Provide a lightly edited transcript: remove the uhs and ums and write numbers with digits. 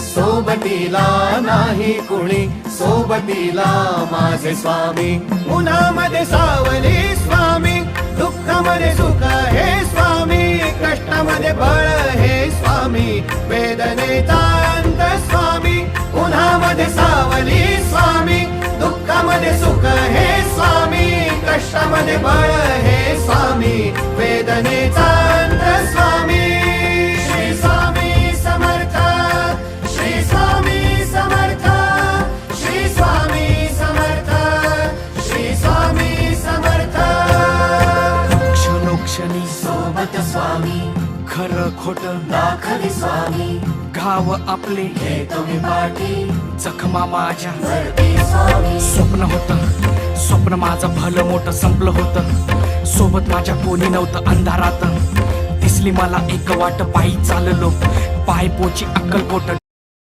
सोबतीला नाही कुणी, सोबतीला माझे स्वामी. उन्हामध्ये सावली स्वामी, दुःखामध्ये सुख हे स्वामी, कष्टामध्ये बळ हे स्वामी, वेदनेचा अंत स्वामी. उन्हामध्ये सावली स्वामी, दुःखामध्ये सुख हे स्वामी, कष्टामध्ये बळ हे स्वामी, वेदनेचा अंत स्वामी. श्री स्वामी समर्थ, श्री स्वामी समर्थ, श्री स्वामी समर्थ, श्री स्वामी समर्थ. क्षणोक्षणी सोबत स्वामी, खरं खोट दाखवी स्वामी, घाव आपले हे तुम्ही पाठी जखमा माझ्या. भरती स्वामी. स्वप्न होतं, स्वप्न माझं भलं मोठं संपलं होतं. सोबत माझ्या कोणी नव्हतं अंधारात. दिसली मला एक वाट, पायी चाललो पाय पोची अक्कलकोट.